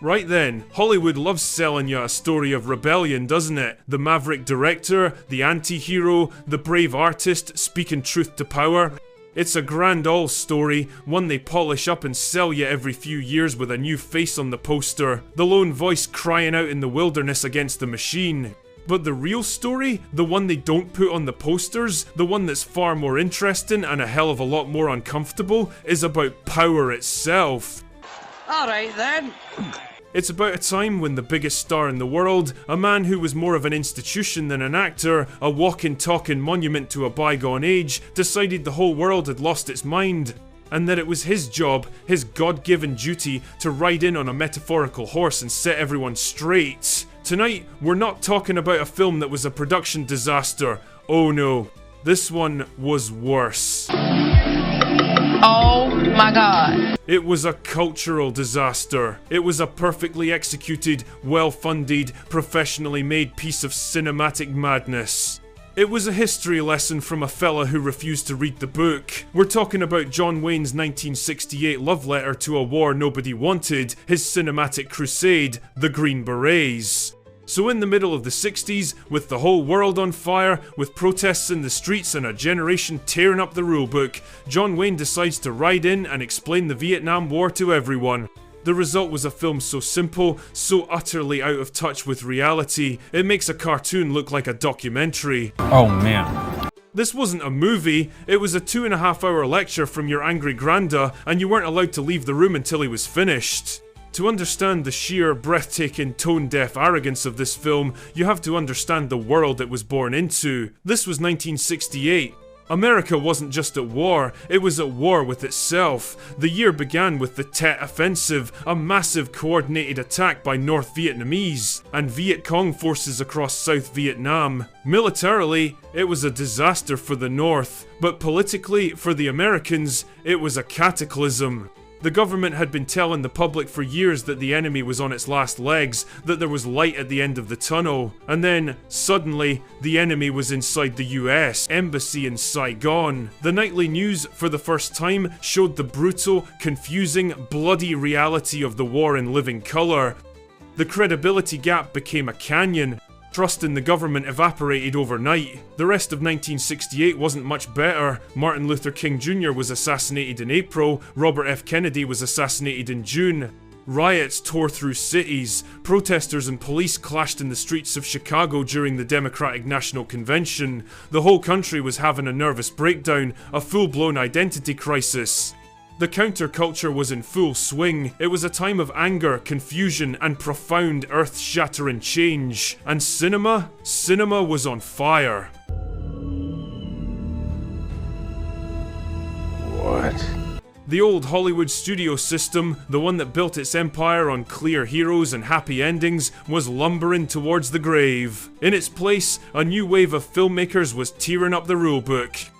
Right then, Hollywood loves selling you a story of rebellion, doesn't it? The maverick director, the anti-hero, the brave artist speaking truth to power. It's a grand old story, one they polish up and sell you every few years with a new face on the poster, the lone voice crying out in the wilderness against the machine. But the real story, the one they don't put on the posters, the one that's far more interesting and a hell of a lot more uncomfortable, is about power itself. Alright then. It's about a time when the biggest star in the world, a man who was more of an institution than an actor, a walking talking monument to a bygone age, decided the whole world had lost its mind, and that it was his job, his God-given duty, to ride in on a metaphorical horse and set everyone straight. Tonight, we're not talking about a film that was a production disaster. Oh no, this one was worse. Oh my god. It was a cultural disaster. It was a perfectly executed, well-funded, professionally made piece of cinematic madness. It was a history lesson from a fella who refused to read the book. We're talking about John Wayne's 1968 love letter to a war nobody wanted, his cinematic crusade, the Green Berets. So in the middle of the 60s, with the whole world on fire, with protests in the streets and a generation tearing up the rulebook, John Wayne decides to ride in and explain the Vietnam War to everyone. The result was a film so simple, so utterly out of touch with reality, it makes a cartoon look like a documentary. Oh man. This wasn't a movie, it was a 2.5-hour lecture from your angry granda, and you weren't allowed to leave the room until he was finished. To understand the sheer, breathtaking, tone-deaf arrogance of this film, you have to understand the world it was born into. This was 1968. America wasn't just at war, it was at war with itself. The year began with the Tet Offensive, a massive coordinated attack by North Vietnamese and Viet Cong forces across South Vietnam. Militarily, it was a disaster for the North, but politically, for the Americans, it was a cataclysm. The government had been telling the public for years that the enemy was on its last legs, that there was light at the end of the tunnel, and then, suddenly, the enemy was inside the US Embassy in Saigon. The nightly news, for the first time, showed the brutal, confusing, bloody reality of the war in living colour. The credibility gap became a canyon. Trust in the government evaporated overnight. The rest of 1968 wasn't much better. Martin Luther King Jr. was assassinated in April, Robert F. Kennedy was assassinated in June. Riots tore through cities. Protesters and police clashed in the streets of Chicago during the Democratic National Convention. The whole country was having a nervous breakdown, a full-blown identity crisis. The counterculture was in full swing. It was a time of anger, confusion, and profound earth-shattering change. And cinema was on fire. What? The old Hollywood studio system, the one that built its empire on clear heroes and happy endings, was lumbering towards the grave. In its place, a new wave of filmmakers was tearing up the rulebook.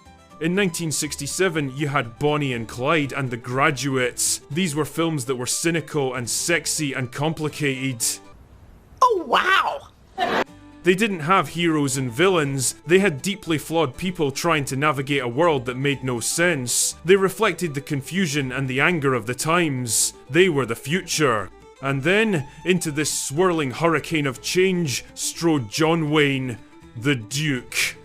In 1967, you had Bonnie and Clyde and The Graduates. These were films that were cynical and sexy and complicated. Oh wow! They didn't have heroes and villains, they had deeply flawed people trying to navigate a world that made no sense. They reflected the confusion and the anger of the times. They were the future. And then, into this swirling hurricane of change, strode John Wayne, the Duke.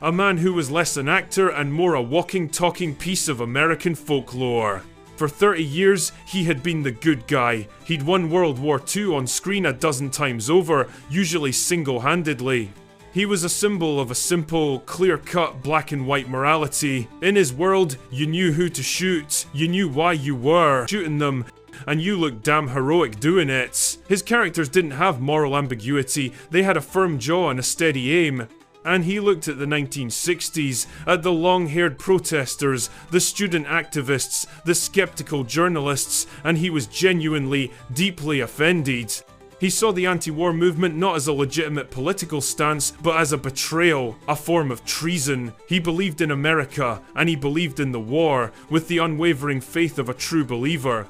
A man who was less an actor and more a walking, talking piece of American folklore. For 30 years, he had been the good guy. He'd won World War II on screen a dozen times over, usually single-handedly. He was a symbol of a simple, clear-cut black and white morality. In his world, you knew who to shoot, you knew why you were shooting them, and you looked damn heroic doing it. His characters didn't have moral ambiguity, they had a firm jaw and a steady aim. And he looked at the 1960s, at the long-haired protesters, the student activists, the skeptical journalists, and he was genuinely, deeply offended. He saw the anti-war movement not as a legitimate political stance, but as a betrayal, a form of treason. He believed in America, and he believed in the war, with the unwavering faith of a true believer.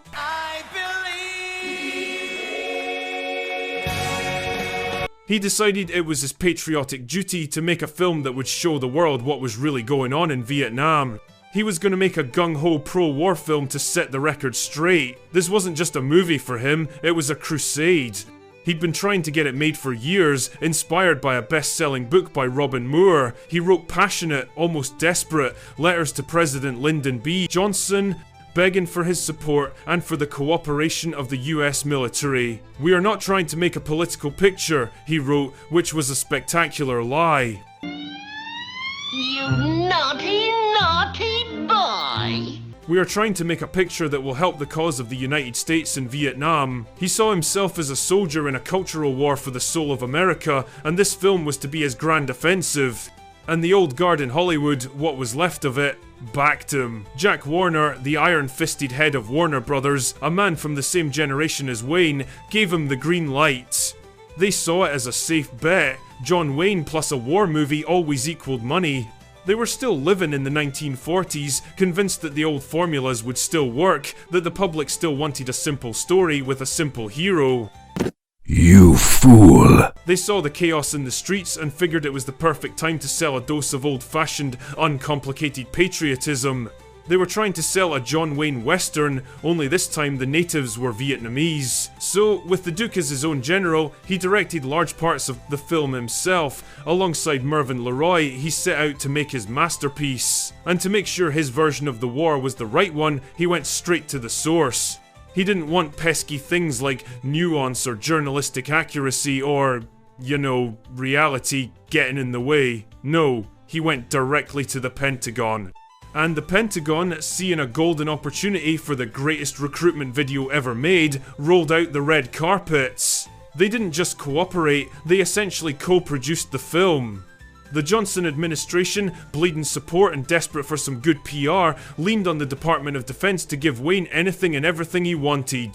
He decided it was his patriotic duty to make a film that would show the world what was really going on in Vietnam. He was going to make a gung-ho pro-war film to set the record straight. This wasn't just a movie for him, it was a crusade. He'd been trying to get it made for years, inspired by a best-selling book by Robin Moore. He wrote passionate, almost desperate, letters to President Lyndon B. Johnson, begging for his support and for the cooperation of the US military. "We are not trying to make a political picture," he wrote, which was a spectacular lie. You naughty, naughty boy! "We are trying to make a picture that will help the cause of the United States in Vietnam." He saw himself as a soldier in a cultural war for the soul of America, and this film was to be his grand offensive. And the old guard in Hollywood, what was left of it, backed him. Jack Warner, the iron-fisted head of Warner Brothers, a man from the same generation as Wayne, gave him the green light. They saw it as a safe bet. John Wayne plus a war movie always equaled money. They were still living in the 1940s, convinced that the old formulas would still work, that the public still wanted a simple story with a simple hero. You fool. They saw the chaos in the streets and figured it was the perfect time to sell a dose of old-fashioned, uncomplicated patriotism. They were trying to sell a John Wayne Western, only this time the natives were Vietnamese. So, with the Duke as his own general, he directed large parts of the film himself. Alongside Mervyn LeRoy, he set out to make his masterpiece. And to make sure his version of the war was the right one, he went straight to the source. He didn't want pesky things like nuance or journalistic accuracy or, reality getting in the way. No, he went directly to the Pentagon. And the Pentagon, seeing a golden opportunity for the greatest recruitment video ever made, rolled out the red carpets. They didn't just cooperate, they essentially co-produced the film. The Johnson administration, bleeding support and desperate for some good PR, leaned on the Department of Defense to give Wayne anything and everything he wanted.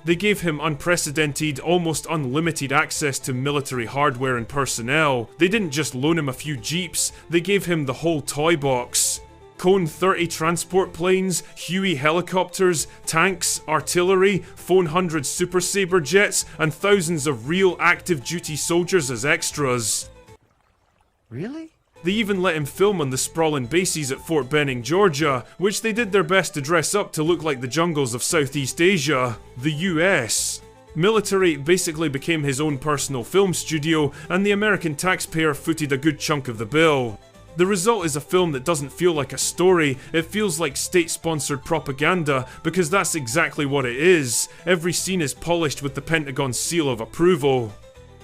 They gave him unprecedented, almost unlimited access to military hardware and personnel. They didn't just loan him a few jeeps, they gave him the whole toy box. Cone 30 transport planes, Huey helicopters, tanks, artillery, Phone 100 Super Sabre jets, and thousands of real active duty soldiers as extras. Really? They even let him film on the sprawling bases at Fort Benning, Georgia, which they did their best to dress up to look like the jungles of Southeast Asia, the US. Military basically became his own personal film studio, and the American taxpayer footed a good chunk of the bill. The result is a film that doesn't feel like a story, it feels like state-sponsored propaganda, because that's exactly what it is. Every scene is polished with the Pentagon's seal of approval.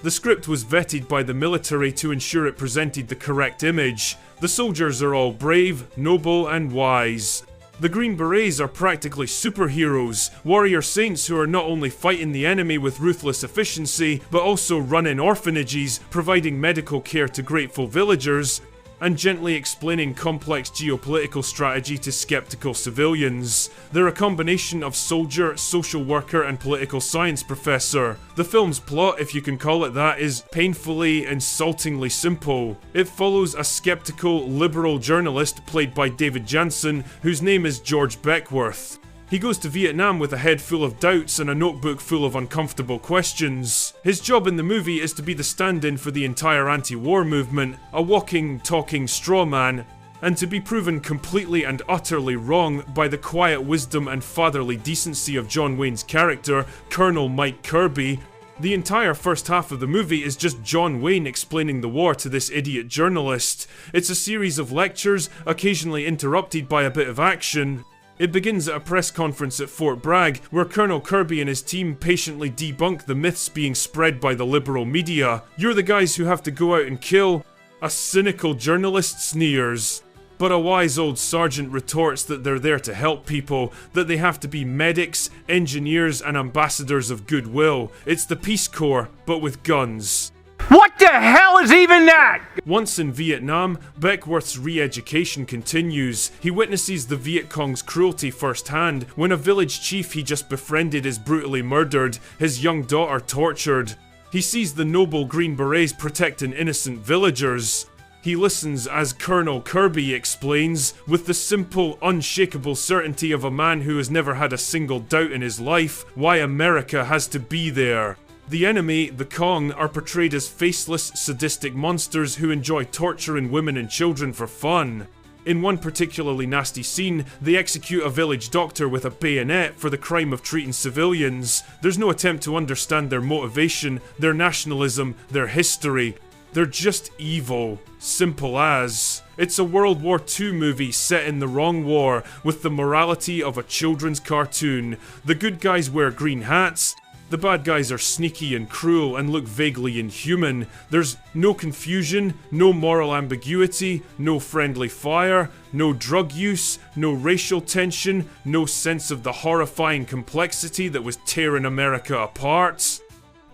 The script was vetted by the military to ensure it presented the correct image. The soldiers are all brave, noble, and wise. The Green Berets are practically superheroes, warrior saints who are not only fighting the enemy with ruthless efficiency, but also running orphanages, providing medical care to grateful villagers, and gently explaining complex geopolitical strategy to skeptical civilians. They're a combination of soldier, social worker, and political science professor. The film's plot, if you can call it that, is painfully, insultingly simple. It follows a skeptical, liberal journalist played by David Janssen, whose name is George Beckworth. He goes to Vietnam with a head full of doubts and a notebook full of uncomfortable questions. His job in the movie is to be the stand-in for the entire anti-war movement, a walking, talking straw man, and to be proven completely and utterly wrong by the quiet wisdom and fatherly decency of John Wayne's character, Colonel Mike Kirby. The entire first half of the movie is just John Wayne explaining the war to this idiot journalist. It's a series of lectures, occasionally interrupted by a bit of action. It begins at a press conference at Fort Bragg, where Colonel Kirby and his team patiently debunk the myths being spread by the liberal media. "You're the guys who have to go out and kill." A cynical journalist sneers. But a wise old sergeant retorts that they're there to help people, that they have to be medics, engineers, and ambassadors of goodwill. It's the Peace Corps, but with guns. What the hell is even that? Once in Vietnam, Beckworth's re-education continues. He witnesses the Viet Cong's cruelty firsthand when a village chief he just befriended is brutally murdered, his young daughter tortured. He sees the noble Green Berets protecting innocent villagers. He listens as Colonel Kirby explains, with the simple, unshakable certainty of a man who has never had a single doubt in his life, why America has to be there. The enemy, the Kong, are portrayed as faceless, sadistic monsters who enjoy torturing women and children for fun. In one particularly nasty scene, they execute a village doctor with a bayonet for the crime of treating civilians. There's no attempt to understand their motivation, their nationalism, their history. They're just evil. Simple as. It's a World War II movie set in the wrong war, with the morality of a children's cartoon. The good guys wear green hats. The bad guys are sneaky and cruel and look vaguely inhuman. There's no confusion, no moral ambiguity, no friendly fire, no drug use, no racial tension, no sense of the horrifying complexity that was tearing America apart.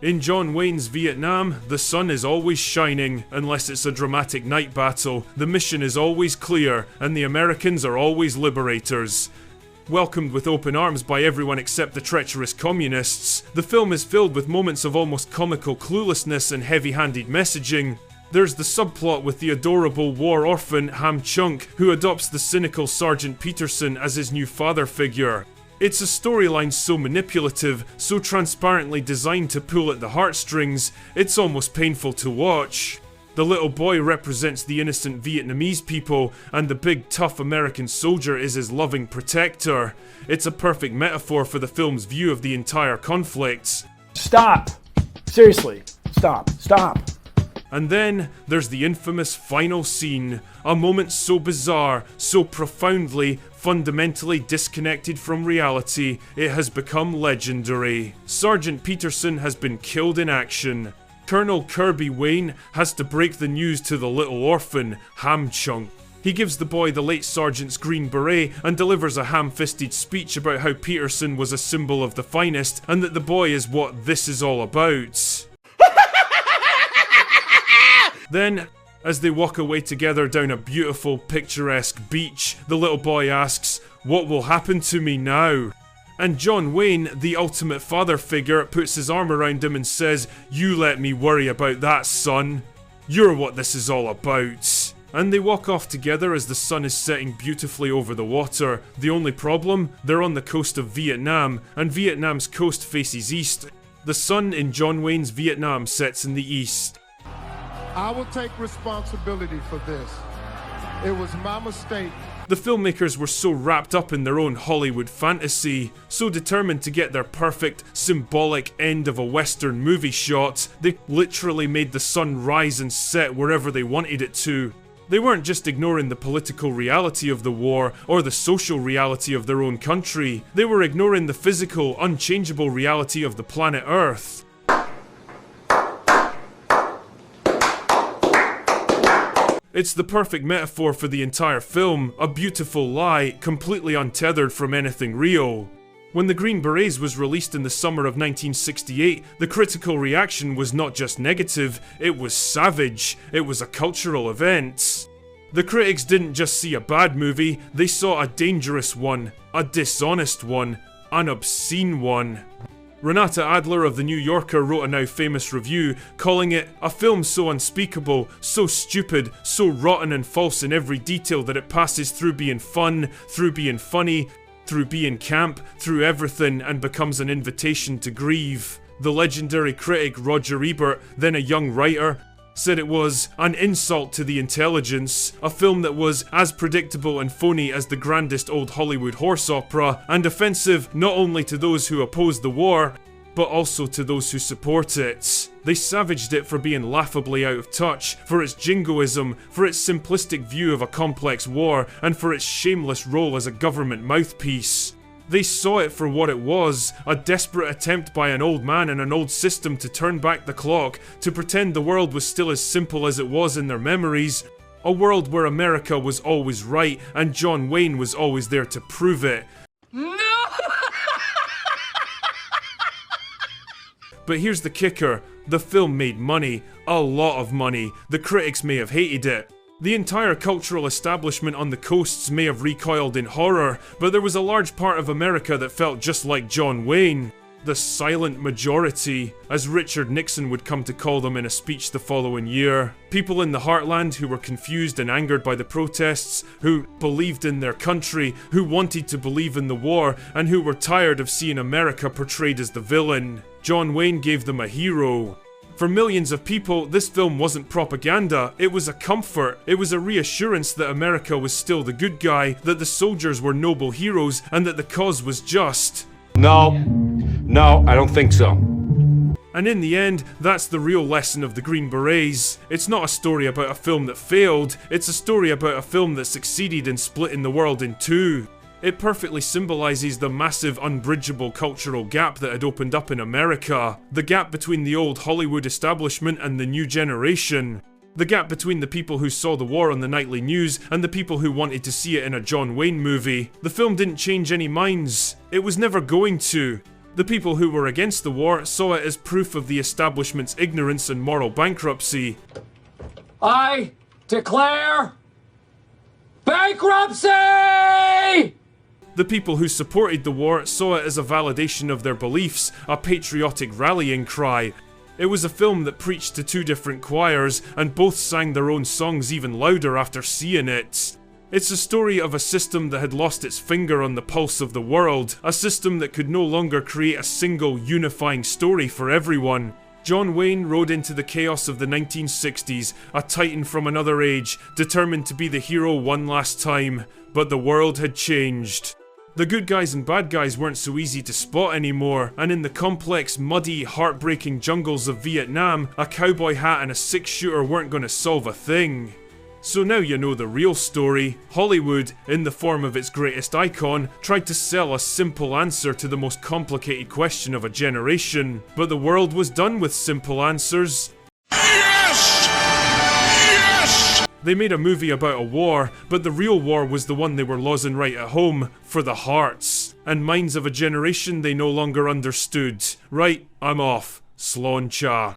In John Wayne's Vietnam, the sun is always shining, unless it's a dramatic night battle. The mission is always clear, and the Americans are always liberators. Welcomed with open arms by everyone except the treacherous communists, the film is filled with moments of almost comical cluelessness and heavy-handed messaging. There's the subplot with the adorable war orphan Ham Chunk, who adopts the cynical Sergeant Peterson as his new father figure. It's a storyline so manipulative, so transparently designed to pull at the heartstrings, it's almost painful to watch. The little boy represents the innocent Vietnamese people, and the big tough American soldier is his loving protector. It's a perfect metaphor for the film's view of the entire conflict. Stop! Seriously, stop. And then there's the infamous final scene, a moment so bizarre, so profoundly, fundamentally disconnected from reality, it has become legendary. Sergeant Peterson has been killed in action. Colonel Kirby Wayne has to break the news to the little orphan, Ham Chunk. He gives the boy the late sergeant's green beret and delivers a ham-fisted speech about how Peterson was a symbol of the finest and that the boy is what this is all about. Then, as they walk away together down a beautiful, picturesque beach, the little boy asks, "What will happen to me now?" And John Wayne, the ultimate father figure, puts his arm around him and says, "You let me worry about that, son. You're what this is all about." And they walk off together as the sun is setting beautifully over the water. The only problem? They're on the coast of Vietnam, and Vietnam's coast faces east. The sun in John Wayne's Vietnam sets in the east. I will take responsibility for this. It was my mistake. The filmmakers were so wrapped up in their own Hollywood fantasy, so determined to get their perfect, symbolic end of a Western movie shot, they literally made the sun rise and set wherever they wanted it to. They weren't just ignoring the political reality of the war or the social reality of their own country, they were ignoring the physical, unchangeable reality of the planet Earth. It's the perfect metaphor for the entire film, a beautiful lie, completely untethered from anything real. When The Green Berets was released in the summer of 1968, the critical reaction was not just negative, it was savage, it was a cultural event. The critics didn't just see a bad movie, they saw a dangerous one, a dishonest one, an obscene one. Renata Adler of The New Yorker wrote a now famous review, calling it a film so unspeakable, so stupid, so rotten and false in every detail that it passes through being fun, through being funny, through being camp, through everything, and becomes an invitation to grieve. The legendary critic Roger Ebert, then a young writer, said it was an insult to the intelligence, a film that was as predictable and phony as the grandest old Hollywood horse opera, and offensive not only to those who oppose the war, but also to those who support it. They savaged it for being laughably out of touch, for its jingoism, for its simplistic view of a complex war, and for its shameless role as a government mouthpiece. They saw it for what it was, a desperate attempt by an old man and an old system to turn back the clock, to pretend the world was still as simple as it was in their memories, a world where America was always right and John Wayne was always there to prove it. No! But here's the kicker, the film made money, a lot of money. The critics may have hated it. The entire cultural establishment on the coasts may have recoiled in horror, but there was a large part of America that felt just like John Wayne. The silent majority, as Richard Nixon would come to call them in a speech the following year. People in the heartland who were confused and angered by the protests, who believed in their country, who wanted to believe in the war, and who were tired of seeing America portrayed as the villain. John Wayne gave them a hero. For millions of people, this film wasn't propaganda, it was a comfort. It was a reassurance that America was still the good guy, that the soldiers were noble heroes, and that the cause was just. No, I don't think so. And in the end, that's the real lesson of the Green Berets. It's not a story about a film that failed, it's a story about a film that succeeded in splitting the world in two. It perfectly symbolises the massive, unbridgeable cultural gap that had opened up in America. The gap between the old Hollywood establishment and the new generation. The gap between the people who saw the war on the nightly news and the people who wanted to see it in a John Wayne movie. The film didn't change any minds. It was never going to. The people who were against the war saw it as proof of the establishment's ignorance and moral bankruptcy. I declare bankruptcy! The people who supported the war saw it as a validation of their beliefs, a patriotic rallying cry. It was a film that preached to two different choirs, and both sang their own songs even louder after seeing it. It's a story of a system that had lost its finger on the pulse of the world, a system that could no longer create a single unifying story for everyone. John Wayne rode into the chaos of the 1960s, a titan from another age, determined to be the hero one last time, but the world had changed. The good guys and bad guys weren't so easy to spot anymore, and in the complex, muddy, heartbreaking jungles of Vietnam, a cowboy hat and a six-shooter weren't gonna solve a thing. So now you know the real story. Hollywood, in the form of its greatest icon, tried to sell a simple answer to the most complicated question of a generation, but the world was done with simple answers. Yes! Yes! They made a movie about a war, but the real war was the one they were losing right at home, for the hearts and minds of a generation they no longer understood. Right, I'm off. Slán cha.